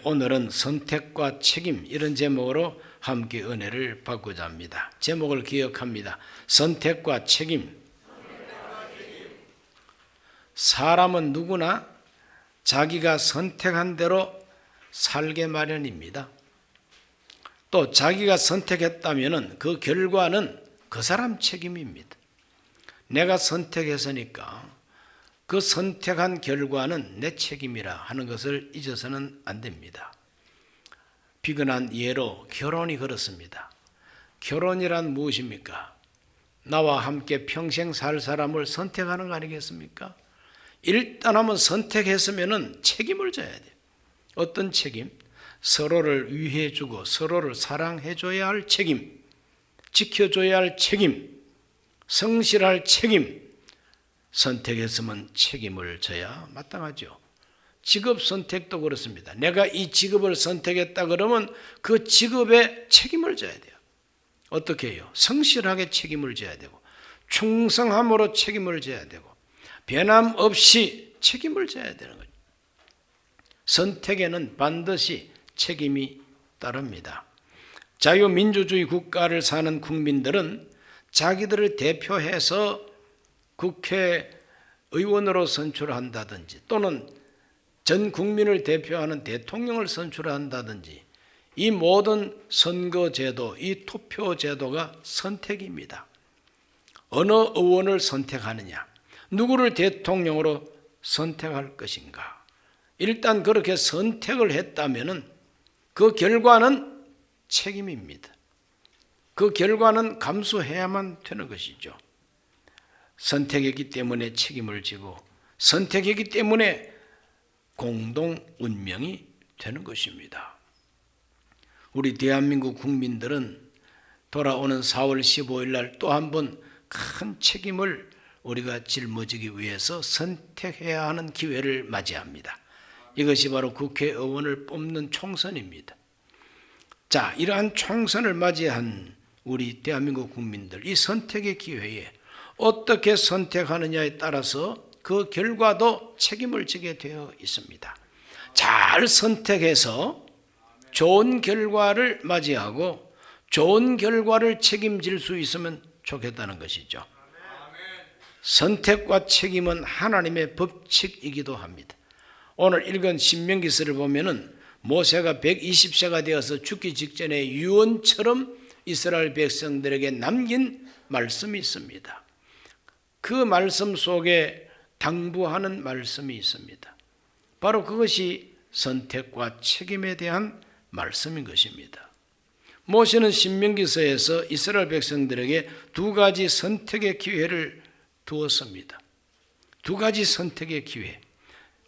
오늘은 선택과 책임, 이런 제목으로 함께 은혜를 받고자 합니다. 제목을 기억합니다. 선택과 책임. 사람은 누구나 자기가 선택한 대로 살게 마련입니다. 또 자기가 선택했다면 그 결과는 그 사람 책임입니다. 내가 선택했으니까 그 선택한 결과는 내 책임이라 하는 것을 잊어서는 안 됩니다. 비근한 예로 결혼이 그렇습니다. 결혼이란 무엇입니까? 나와 함께 평생 살 사람을 선택하는 거 아니겠습니까? 일단 한번 선택했으면 책임을 져야 돼요. 어떤 책임? 서로를 위해주고 서로를 사랑해줘야 할 책임, 지켜줘야 할 책임, 성실할 책임. 선택했으면 책임을 져야 마땅하죠. 직업 선택도 그렇습니다. 내가 이 직업을 선택했다 그러면 그 직업에 책임을 져야 돼요. 어떻게 해요? 성실하게 책임을 져야 되고, 충성함으로 책임을 져야 되고, 변함없이 책임을 져야 되는 거죠. 선택에는 반드시 책임이 따릅니다. 자유민주주의 국가를 사는 국민들은 자기들을 대표해서 국회의원으로 선출한다든지 또는 전 국민을 대표하는 대통령을 선출한다든지 이 모든 선거제도, 이 투표제도가 선택입니다. 어느 의원을 선택하느냐, 누구를 대통령으로 선택할 것인가. 일단 그렇게 선택을 했다면 그 결과는 책임입니다. 그 결과는 감수해야만 되는 것이죠. 선택했기 때문에 책임을 지고 선택했기 때문에 공동 운명이 되는 것입니다. 우리 대한민국 국민들은 돌아오는 4월 15일 날 또 한 번 큰 책임을 우리가 짊어지기 위해서 선택해야 하는 기회를 맞이합니다. 이것이 바로 국회의원을 뽑는 총선입니다. 자, 이러한 총선을 맞이한 우리 대한민국 국민들, 이 선택의 기회에 어떻게 선택하느냐에 따라서 그 결과도 책임을 지게 되어 있습니다. 잘 선택해서 좋은 결과를 맞이하고 좋은 결과를 책임질 수 있으면 좋겠다는 것이죠. 선택과 책임은 하나님의 법칙이기도 합니다. 오늘 읽은 신명기서를 보면은 모세가 120세가 되어서 죽기 직전에 유언처럼 이스라엘 백성들에게 남긴 말씀이 있습니다. 그 말씀 속에 당부하는 말씀이 있습니다. 바로 그것이 선택과 책임에 대한 말씀인 것입니다. 모세는 신명기서에서 이스라엘 백성들에게 두 가지 선택의 기회를 두었습니다. 두 가지 선택의 기회.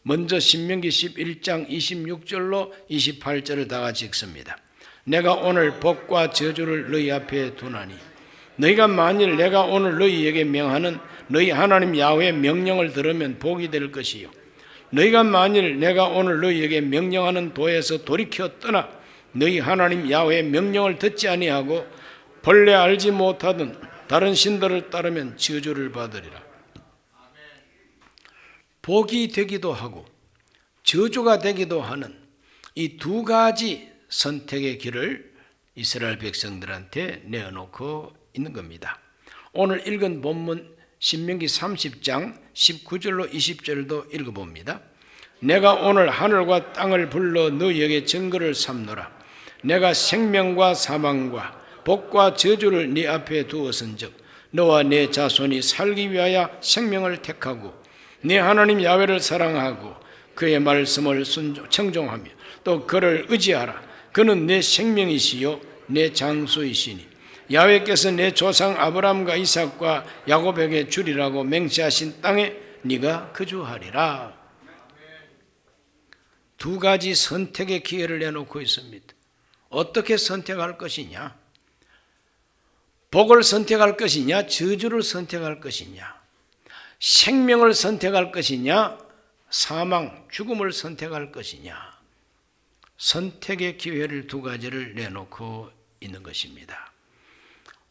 먼저 신명기 11장 26절로 28절을 다 같이 읽습니다. 내가 오늘 복과 저주를 너희 앞에 두나니 너희가 만일 내가 오늘 너희에게 명하는 너희 하나님 야훼의 명령을 들으면 복이 될 것이요 너희가 만일 내가 오늘 너희에게 명령하는 도에서 돌이켜 떠나 너희 하나님 야훼의 명령을 듣지 아니하고 본래 알지 못하던 다른 신들을 따르면 저주를 받으리라. 복이 되기도 하고 저주가 되기도 하는 이 두 가지 선택의 길을 이스라엘 백성들한테 내어놓고 있는 겁니다. 오늘 읽은 본문 신명기 30장 19절로 20절도 읽어봅니다. 내가 오늘 하늘과 땅을 불러 너희에게 증거를 삼노라. 내가 생명과 사망과 복과 저주를 네 앞에 두었은즉 너와 네 자손이 살기 위하여 생명을 택하고 네 하나님 야훼를 사랑하고 그의 말씀을 청종하며 또 그를 의지하라. 그는 내 생명이시요 내 장소이시니 야훼께서 내 조상 아브라함과 이삭과 야곱에게 주리라고 맹세하신 땅에 네가 거주하리라. 두 가지 선택의 기회를 내놓고 있습니다. 어떻게 선택할 것이냐? 복을 선택할 것이냐? 저주를 선택할 것이냐? 생명을 선택할 것이냐? 사망, 죽음을 선택할 것이냐? 선택의 기회를 두 가지를 내놓고 있는 것입니다.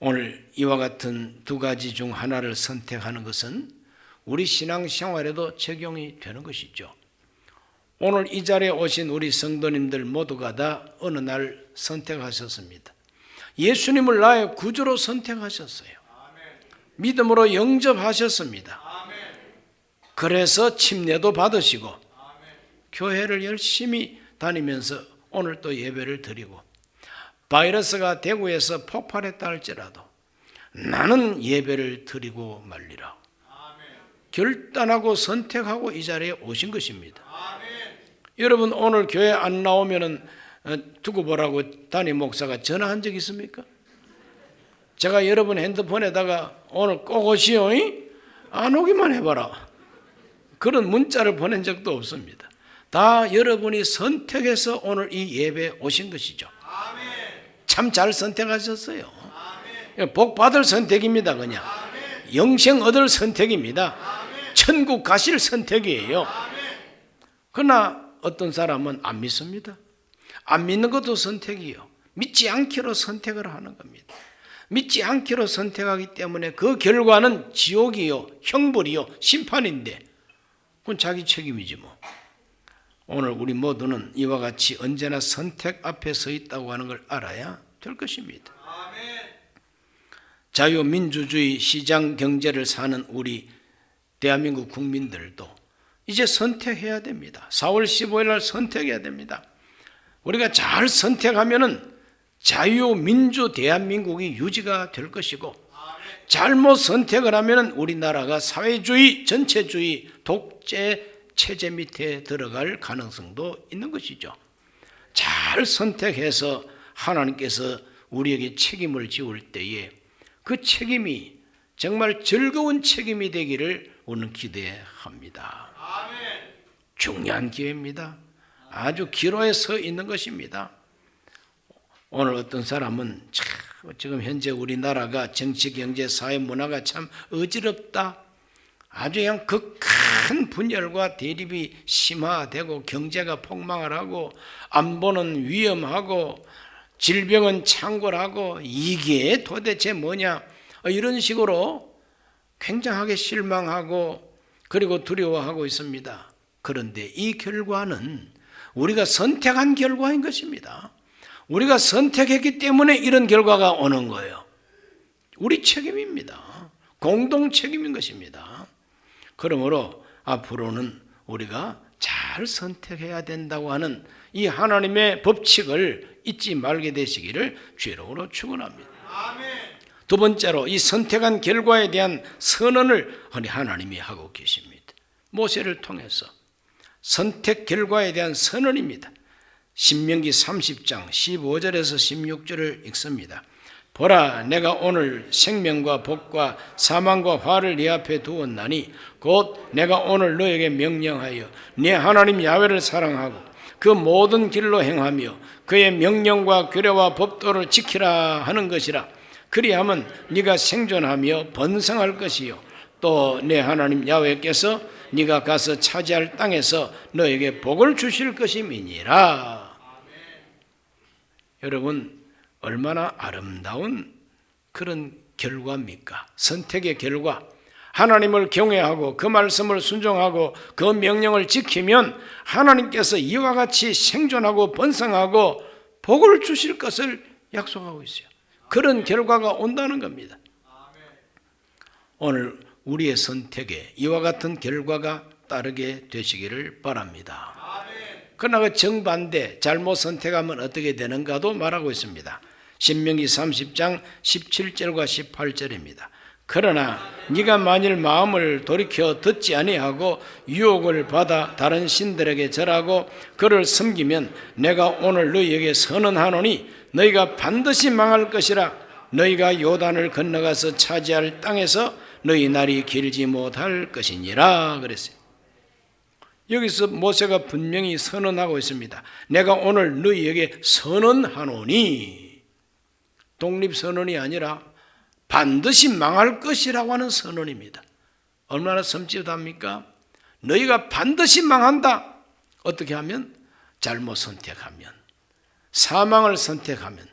오늘 이와 같은 두 가지 중 하나를 선택하는 것은 우리 신앙생활에도 적용이 되는 것이죠. 오늘 이 자리에 오신 우리 성도님들 모두가 다 어느 날 선택하셨습니다. 예수님을 나의 구주로 선택하셨어요. 믿음으로 영접하셨습니다. 그래서 침례도 받으시고 교회를 열심히 다니면서 오늘 또 예배를 드리고, 바이러스가 대구에서 폭발했다 할지라도 나는 예배를 드리고 말리라 결단하고 선택하고 이 자리에 오신 것입니다. 여러분, 오늘 교회 안 나오면은 두고 보라고 담임 목사가 전화한 적 있습니까? 제가 여러분 핸드폰에다가 오늘 꼭 오시오, 안 오기만 해봐라, 그런 문자를 보낸 적도 없습니다. 다 여러분이 선택해서 오늘 이 예배에 오신 것이죠. 참 잘 선택하셨어요. 복 받을 선택입니다. 그냥 영생 얻을 선택입니다. 천국 가실 선택이에요. 그러나 어떤 사람은 안 믿습니다. 안 믿는 것도 선택이요. 믿지 않기로 선택을 하는 겁니다. 믿지 않기로 선택하기 때문에 그 결과는 지옥이요, 형벌이요, 심판인데 그건 자기 책임이지 뭐. 오늘 우리 모두는 이와 같이 언제나 선택 앞에 서 있다고 하는 걸 알아야 될 것입니다. 자유민주주의 시장 경제를 사는 우리 대한민국 국민들도 이제 선택해야 됩니다. 4월 15일 날 선택해야 됩니다. 우리가 잘 선택하면은 자유민주 대한민국이 유지가 될 것이고, 잘못 선택을 하면은 우리나라가 사회주의, 전체주의, 독재 체제 밑에 들어갈 가능성도 있는 것이죠. 잘 선택해서 하나님께서 우리에게 책임을 지울 때에 그 책임이 정말 즐거운 책임이 되기를 오늘 기대합니다. 중요한 기회입니다. 아주 기로에 서 있는 것입니다. 오늘 어떤 사람은 지금 현재 우리나라가 정치, 경제, 사회, 문화가 참 어지럽다, 아주 그냥 극한 분열과 대립이 심화되고 경제가 폭망을 하고 안보는 위험하고 질병은 창궐하고 이게 도대체 뭐냐, 이런 식으로 굉장하게 실망하고 그리고 두려워하고 있습니다. 그런데 이 결과는 우리가 선택한 결과인 것입니다. 우리가 선택했기 때문에 이런 결과가 오는 거예요. 우리 책임입니다. 공동 책임인 것입니다. 그러므로 앞으로는 우리가 잘 선택해야 된다고 하는 이 하나님의 법칙을 잊지 말게 되시기를 주의로 축원합니다. 두 번째로 이 선택한 결과에 대한 선언을 하나님이 하고 계십니다. 모세를 통해서 선택 결과에 대한 선언입니다. 신명기 30장 15절에서 16절을 읽습니다. 보라, 내가 오늘 생명과 복과 사망과 화를 네 앞에 두었나니 곧 내가 오늘 너에게 명령하여 네 하나님 야훼를 사랑하고 그 모든 길로 행하며 그의 명령과 규례와 법도를 지키라 하는 것이라. 그리하면 네가 생존하며 번성할 것이요 또 내 하나님 야훼께서 네가 가서 차지할 땅에서 너에게 복을 주실 것임이니라. 여러분, 얼마나 아름다운 그런 결과입니까? 선택의 결과. 하나님을 경외하고 그 말씀을 순종하고 그 명령을 지키면 하나님께서 이와 같이 생존하고 번성하고 복을 주실 것을 약속하고 있어요. 그런 결과가 온다는 겁니다. 오늘 우리의 선택에 이와 같은 결과가 따르게 되시기를 바랍니다. 그러나 그 정반대, 잘못 선택하면 어떻게 되는가도 말하고 있습니다. 신명기 30장 17절과 18절입니다. 그러나 네가 만일 마음을 돌이켜 듣지 아니하고 유혹을 받아 다른 신들에게 절하고 그를 섬기면 내가 오늘 너희에게 선언하노니 너희가 반드시 망할 것이라. 너희가 요단을 건너가서 차지할 땅에서 너희 날이 길지 못할 것이니라 그랬어요. 여기서 모세가 분명히 선언하고 있습니다. 내가 오늘 너희에게 선언하노니, 독립선언이 아니라 반드시 망할 것이라고 하는 선언입니다. 얼마나 섬찟합니까? 너희가 반드시 망한다. 어떻게 하면? 잘못 선택하면, 사망을 선택하면,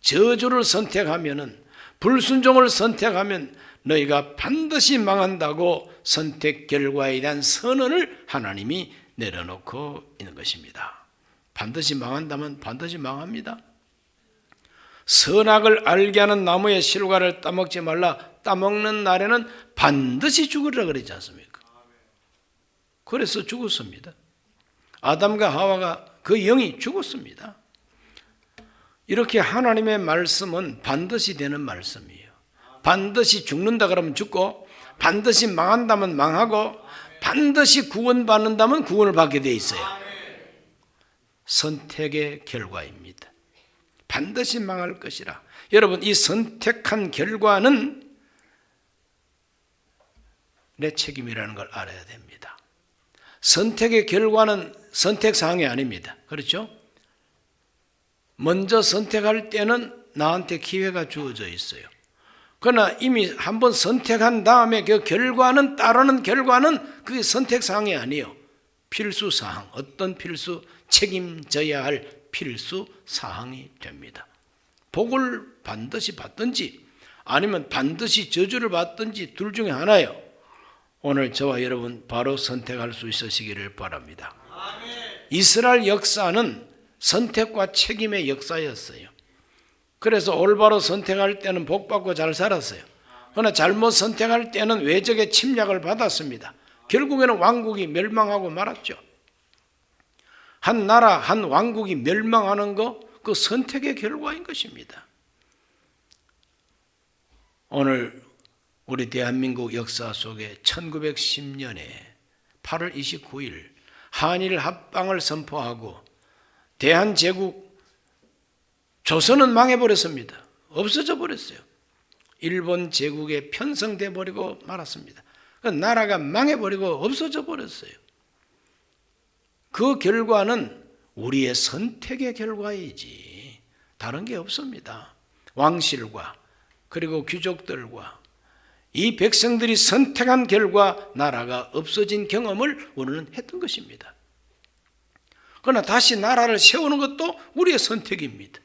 저주를 선택하면, 불순종을 선택하면 너희가 반드시 망한다고 선택 결과에 대한 선언을 하나님이 내려놓고 있는 것입니다. 반드시 망한다면 반드시 망합니다. 선악을 알게 하는 나무의 실과를 따먹지 말라. 따먹는 날에는 반드시 죽으리라 그러지 않습니까? 그래서 죽었습니다. 아담과 하와가 그 영이 죽었습니다. 이렇게 하나님의 말씀은 반드시 되는 말씀이에요. 반드시 죽는다 그러면 죽고, 반드시 망한다면 망하고, 반드시 구원받는다면 구원을 받게 돼 있어요. 선택의 결과입니다. 반드시 망할 것이라. 여러분, 이 선택한 결과는 내 책임이라는 걸 알아야 됩니다. 선택의 결과는 선택사항이 아닙니다. 그렇죠? 먼저 선택할 때는 나한테 기회가 주어져 있어요. 그러나 이미 한번 선택한 다음에 그 결과는, 따르는 결과는 그게 선택사항이 아니에요. 필수사항, 어떤 필수, 책임져야 할 필수사항이 됩니다. 복을 반드시 받든지 아니면 반드시 저주를 받든지 둘 중에 하나예요. 오늘 저와 여러분 바로 선택할 수 있으시기를 바랍니다. 이스라엘 역사는 선택과 책임의 역사였어요. 그래서 올바로 선택할 때는 복받고 잘 살았어요. 그러나 잘못 선택할 때는 외적의 침략을 받았습니다. 결국에는 왕국이 멸망하고 말았죠. 한 나라, 한 왕국이 멸망하는 거, 그 선택의 결과인 것입니다. 오늘 우리 대한민국 역사 속에 1910년에 8월 29일 한일 합방을 선포하고 대한제국, 조선은 망해버렸습니다. 없어져 버렸어요. 일본 제국에 편성돼 버리고 말았습니다. 그 나라가 망해버리고 없어져 버렸어요. 그 결과는 우리의 선택의 결과이지 다른 게 없습니다. 왕실과 그리고 귀족들과 이 백성들이 선택한 결과 나라가 없어진 경험을 우리는 했던 것입니다. 그러나 다시 나라를 세우는 것도 우리의 선택입니다.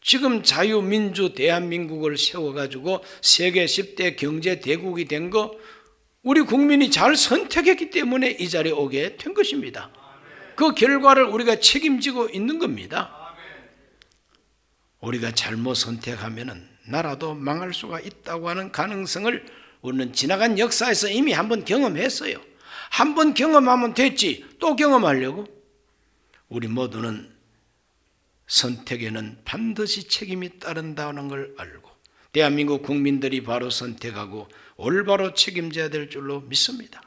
지금 자유민주 대한민국을 세워가지고 세계 10대 경제대국이 된 거 우리 국민이 잘 선택했기 때문에 이 자리에 오게 된 것입니다. 그 결과를 우리가 책임지고 있는 겁니다. 우리가 잘못 선택하면 나라도 망할 수가 있다고 하는 가능성을 우리는 지나간 역사에서 이미 한번 경험했어요. 한번 경험하면 됐지 또 경험하려고? 우리 모두는 선택에는 반드시 책임이 따른다는 걸 알고 대한민국 국민들이 바로 선택하고 올바로 책임져야 될 줄로 믿습니다.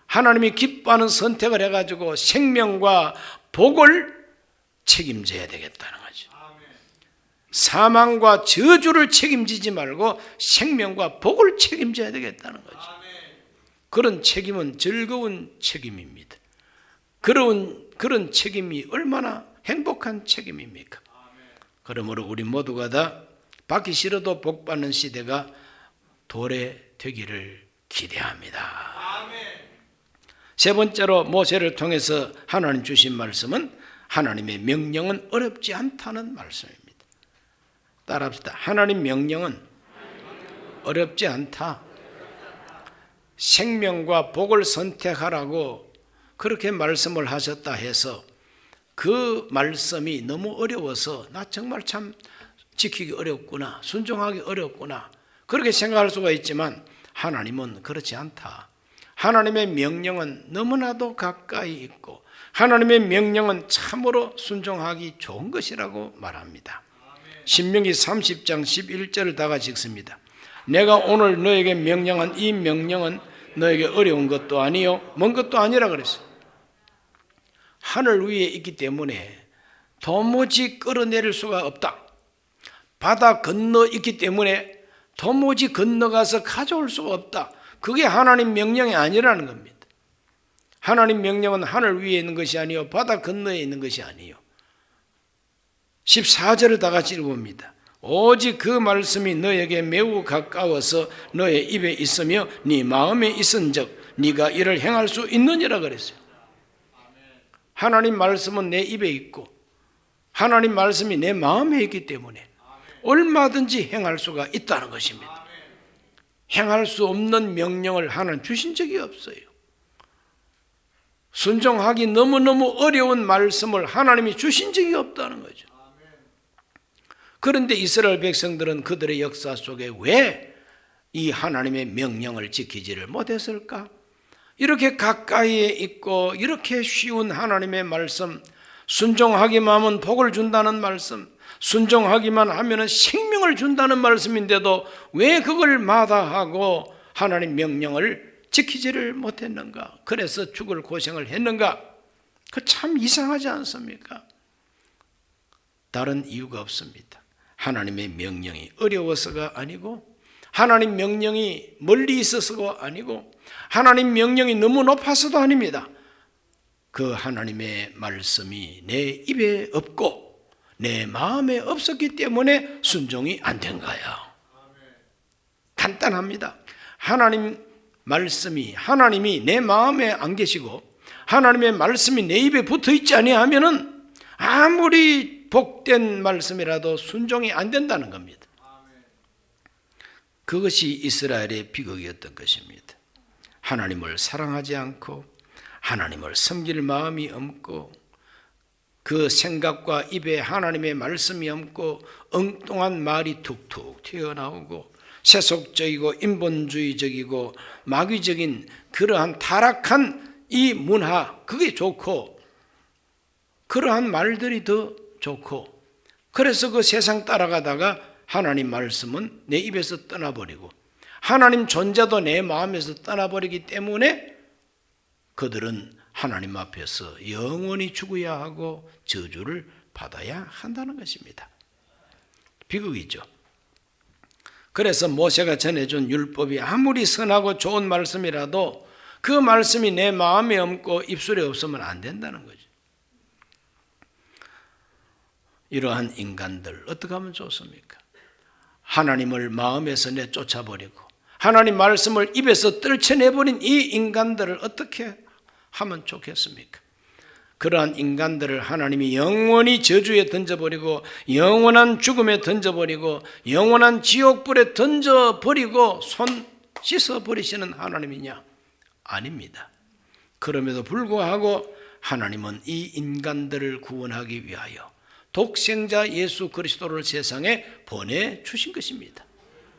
하나님이 기뻐하는 선택을 해가지고 생명과 복을 책임져야 되겠다는 거죠. 사망과 저주를 책임지지 말고 생명과 복을 책임져야 되겠다는 거죠. 그런 책임은 즐거운 책임입니다. 그런 책임이 얼마나 행복한 책임입니까? 그러므로 우리 모두가 다 받기 싫어도 복 받는 시대가 도래되기를 기대합니다. 세 번째로 모세를 통해서 하나님 주신 말씀은 하나님의 명령은 어렵지 않다는 말씀입니다. 따라합시다. 하나님 명령은 어렵지 않다. 생명과 복을 선택하라고 그렇게 말씀을 하셨다 해서 그 말씀이 너무 어려워서 나 정말 참 지키기 어렵구나, 순종하기 어렵구나 그렇게 생각할 수가 있지만 하나님은 그렇지 않다. 하나님의 명령은 너무나도 가까이 있고 하나님의 명령은 참으로 순종하기 좋은 것이라고 말합니다. 신명기 30장 11절을 다 같이 읽습니다. 내가 오늘 너에게 명령한 이 명령은 너에게 어려운 것도 아니요 먼 것도 아니라 그랬어요. 하늘 위에 있기 때문에 도무지 끌어내릴 수가 없다. 바다 건너 있기 때문에 도무지 건너가서 가져올 수가 없다. 그게 하나님 명령이 아니라는 겁니다. 하나님 명령은 하늘 위에 있는 것이 아니요 바다 건너에 있는 것이 아니요. 14절을 다 같이 읽어봅니다. 오직 그 말씀이 너에게 매우 가까워서 너의 입에 있으며 네 마음에 있은즉 네가 이를 행할 수 있느니라 그랬어요. 하나님 말씀은 내 입에 있고 하나님 말씀이 내 마음에 있기 때문에 얼마든지 행할 수가 있다는 것입니다. 행할 수 없는 명령을 하나님 주신 적이 없어요. 순종하기 너무너무 어려운 말씀을 하나님이 주신 적이 없다는 거죠. 그런데 이스라엘 백성들은 그들의 역사 속에 왜 이 하나님의 명령을 지키지를 못했을까? 이렇게 가까이에 있고 이렇게 쉬운 하나님의 말씀, 순종하기만 하면 복을 준다는 말씀, 순종하기만 하면 생명을 준다는 말씀인데도 왜 그걸 마다하고 하나님 명령을 지키지를 못했는가? 그래서 죽을 고생을 했는가? 그 참 이상하지 않습니까? 다른 이유가 없습니다. 하나님의 명령이 어려워서가 아니고, 하나님 명령이 멀리 있어서가 아니고, 하나님 명령이 너무 높아서도 아닙니다. 그 하나님의 말씀이 내 입에 없고 내 마음에 없었기 때문에 순종이 안 된 거예요. 간단합니다. 하나님 말씀이, 하나님이 내 마음에 안 계시고 하나님의 말씀이 내 입에 붙어 있지 아니하면은 아무리 복된 말씀이라도 순종이 안 된다는 겁니다. 그것이 이스라엘의 비극이었던 것입니다. 하나님을 사랑하지 않고 하나님을 섬길 마음이 없고 그 생각과 입에 하나님의 말씀이 없고 엉뚱한 말이 툭툭 튀어나오고 세속적이고 인본주의적이고 마귀적인 그러한 타락한 이 문화, 그게 좋고 그러한 말들이 더 좋고, 그래서 그 세상 따라가다가 하나님 말씀은 내 입에서 떠나버리고 하나님 존재도 내 마음에서 떠나버리기 때문에 그들은 하나님 앞에서 영원히 죽어야 하고 저주를 받아야 한다는 것입니다. 비극이죠. 그래서 모세가 전해준 율법이 아무리 선하고 좋은 말씀이라도 그 말씀이 내 마음에 없고 입술에 없으면 안 된다는 거죠. 이러한 인간들 어떻게 하면 좋습니까? 하나님을 마음에서 내쫓아버리고 하나님 말씀을 입에서 떨쳐내버린 이 인간들을 어떻게 하면 좋겠습니까? 그러한 인간들을 하나님이 영원히 저주에 던져버리고 영원한 죽음에 던져버리고 영원한 지옥불에 던져버리고 손 씻어버리시는 하나님이냐? 아닙니다. 그럼에도 불구하고 하나님은 이 인간들을 구원하기 위하여 독생자 예수 그리스도를 세상에 보내주신 것입니다.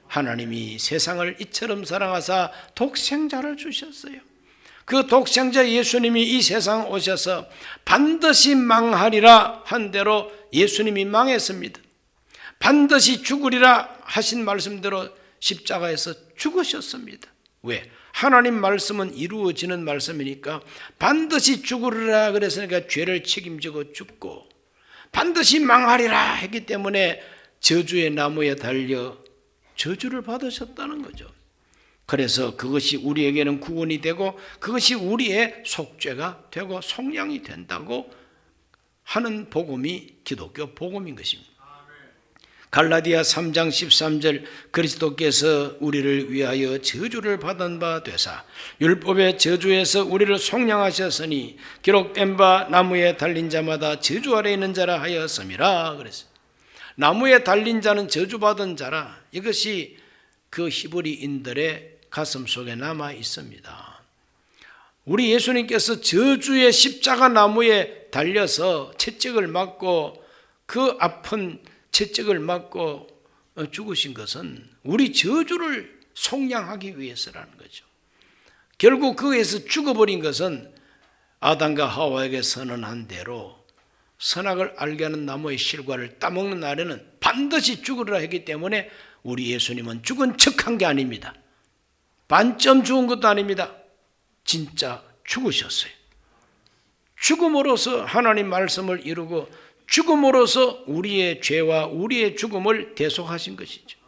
하나님이 세상을 이처럼 사랑하사 독생자를 주셨어요. 그 독생자 예수님이 이 세상 오셔서 반드시 망하리라 한 대로 예수님이 망했습니다. 반드시 죽으리라 하신 말씀대로 십자가에서 죽으셨습니다. 왜? 하나님 말씀은 이루어지는 말씀이니까 반드시 죽으리라 그랬으니까 죄를 책임지고 죽고 반드시 망하리라 했기 때문에 저주의 나무에 달려 저주를 받으셨다는 거죠. 그래서 그것이 우리에게는 구원이 되고 그것이 우리의 속죄가 되고 속량이 된다고 하는 복음이 기독교 복음인 것입니다. 갈라디아 3장 13절 그리스도께서 우리를 위하여 저주를 받은 바 되사 율법의 저주에서 우리를 속량하셨으니 기록된 바 나무에 달린 자마다 저주 아래 있는 자라 하였음이라 그랬어요. 나무에 달린 자는 저주받은 자라. 이것이 그 히브리인들의 가슴 속에 남아 있습니다. 우리 예수님께서 저주의 십자가 나무에 달려서 채찍을 맞고 그 아픈 채찍을 맞고 죽으신 것은 우리 저주를 속량하기 위해서라는 거죠. 결국 거기에서 죽어버린 것은 아담과 하와에게 선언한 대로 선악을 알게 하는 나무의 실과를 따먹는 날에는 반드시 죽으리라 했기 때문에 우리 예수님은 죽은 척한 게 아닙니다. 반점 죽은 것도 아닙니다. 진짜 죽으셨어요. 죽음으로써 하나님 말씀을 이루고 죽음으로써 우리의 죄와 우리의 죽음을 대속하신 것이죠.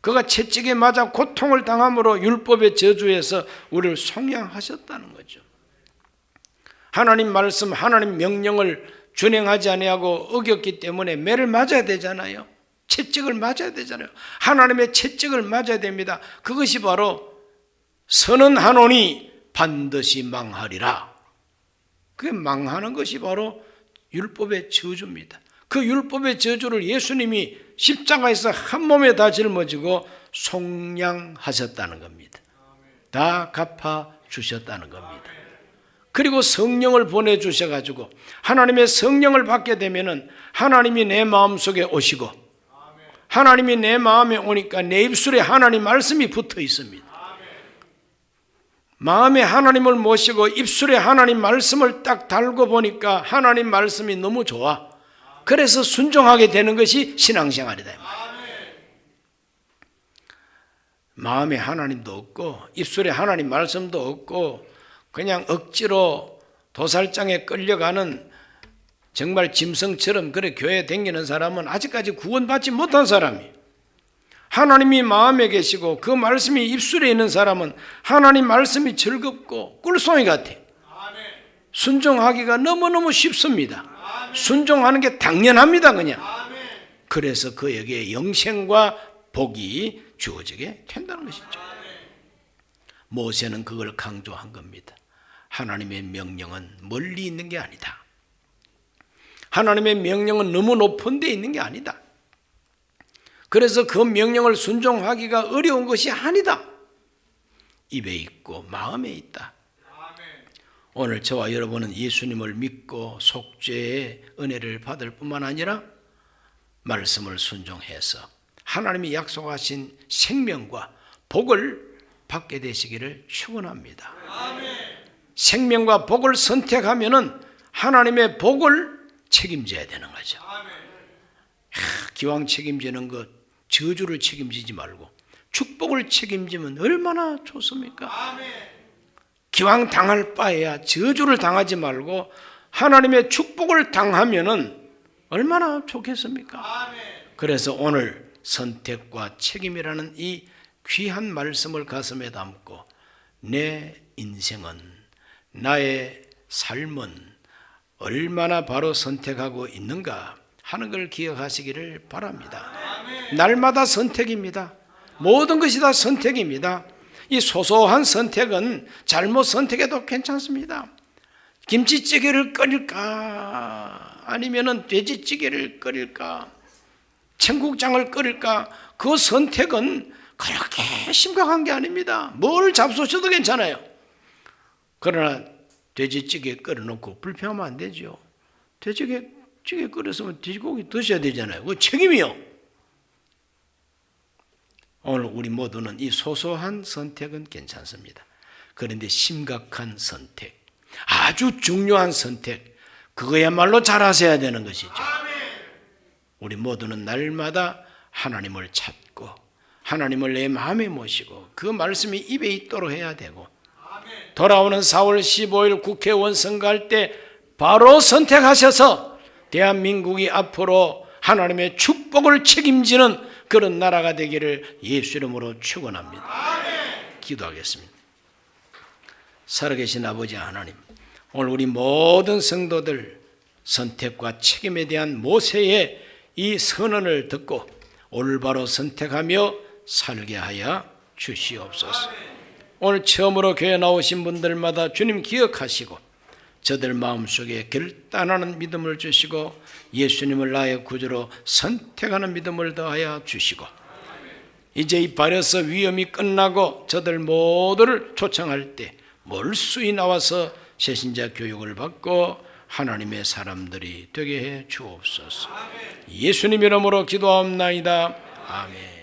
그가 채찍에 맞아 고통을 당함으로 율법의 저주에서 우리를 속량하셨다는 거죠. 하나님 말씀, 하나님 명령을 준행하지 아니하고 어겼기 때문에 매를 맞아야 되잖아요. 채찍을 맞아야 되잖아요. 하나님의 채찍을 맞아야 됩니다. 그것이 바로 선언하노니 반드시 망하리라. 그게 망하는 것이 바로 율법의 저주입니다. 그 율법의 저주를 예수님이 십자가에서 한 몸에 다 짊어지고 속량하셨다는 겁니다. 다 갚아주셨다는 겁니다. 그리고 성령을 보내주셔가지고 하나님의 성령을 받게 되면은 하나님이 내 마음속에 오시고 하나님이 내 마음에 오니까 내 입술에 하나님 말씀이 붙어 있습니다. 마음에 하나님을 모시고 입술에 하나님 말씀을 딱 달고 보니까 하나님 말씀이 너무 좋아. 그래서 순종하게 되는 것이 신앙생활이다. 마음에 하나님도 없고 입술에 하나님 말씀도 없고 그냥 억지로 도살장에 끌려가는 정말 짐승처럼 그래 교회에 다니는 사람은 아직까지 구원받지 못한 사람이에요. 하나님이 마음에 계시고 그 말씀이 입술에 있는 사람은 하나님 말씀이 즐겁고 꿀송이 같아. 순종하기가 너무너무 쉽습니다. 순종하는 게 당연합니다. 그냥. 그래서 그에게 영생과 복이 주어지게 된다는 것이죠. 모세는 그걸 강조한 겁니다. 하나님의 명령은 멀리 있는 게 아니다. 하나님의 명령은 너무 높은 데 있는 게 아니다. 그래서 그 명령을 순종하기가 어려운 것이 아니다. 입에 있고 마음에 있다. 오늘 저와 여러분은 예수님을 믿고 속죄의 은혜를 받을 뿐만 아니라 말씀을 순종해서 하나님이 약속하신 생명과 복을 받게 되시기를 축원합니다. 생명과 복을 선택하면은 하나님의 복을 책임져야 되는 거죠. 기왕 책임지는 것 저주를 책임지지 말고 축복을 책임지면 얼마나 좋습니까? 기왕 당할 바에야 저주를 당하지 말고 하나님의 축복을 당하면은 얼마나 좋겠습니까? 그래서 오늘 선택과 책임이라는 이 귀한 말씀을 가슴에 담고 내 인생은 나의 삶은 얼마나 바로 선택하고 있는가 하는 걸 기억하시기를 바랍니다. 날마다 선택입니다. 모든 것이 다 선택입니다. 이 소소한 선택은 잘못 선택해도 괜찮습니다. 김치찌개를 끓일까 아니면은 돼지찌개를 끓일까 청국장을 끓일까 그 선택은 그렇게 심각한 게 아닙니다. 뭘 잡수셔도 괜찮아요. 그러나 돼지찌개 끓여놓고 불평하면 안 되죠. 돼지찌개 끓였으면 돼지고기 드셔야 되잖아요. 그 책임이요. 오늘 우리 모두는 이 소소한 선택은 괜찮습니다. 그런데 심각한 선택, 아주 중요한 선택, 그거야말로 잘하셔야 되는 것이죠. 우리 모두는 날마다 하나님을 찾고 하나님을 내 마음에 모시고 그 말씀이 입에 있도록 해야 되고 돌아오는 4월 15일 국회의원 선거할 때 바로 선택하셔서 대한민국이 앞으로 하나님의 축복을 책임지는 그런 나라가 되기를 예수 이름으로 축원합니다. 기도하겠습니다. 살아계신 아버지 하나님, 오늘 우리 모든 성도들 선택과 책임에 대한 모세의 이 선언을 듣고 올바로 선택하며 살게 하여 주시옵소서. 오늘 처음으로 교회 나오신 분들마다 주님 기억하시고 저들 마음속에 결단하는 믿음을 주시고 예수님을 나의 구주로 선택하는 믿음을 더하여 주시고 이제 이 바려서 위험이 끝나고 저들 모두를 초청할 때 몰수히 나와서 새신자 교육을 받고 하나님의 사람들이 되게 해 주옵소서. 예수님 이름으로 기도하옵나이다. 아멘.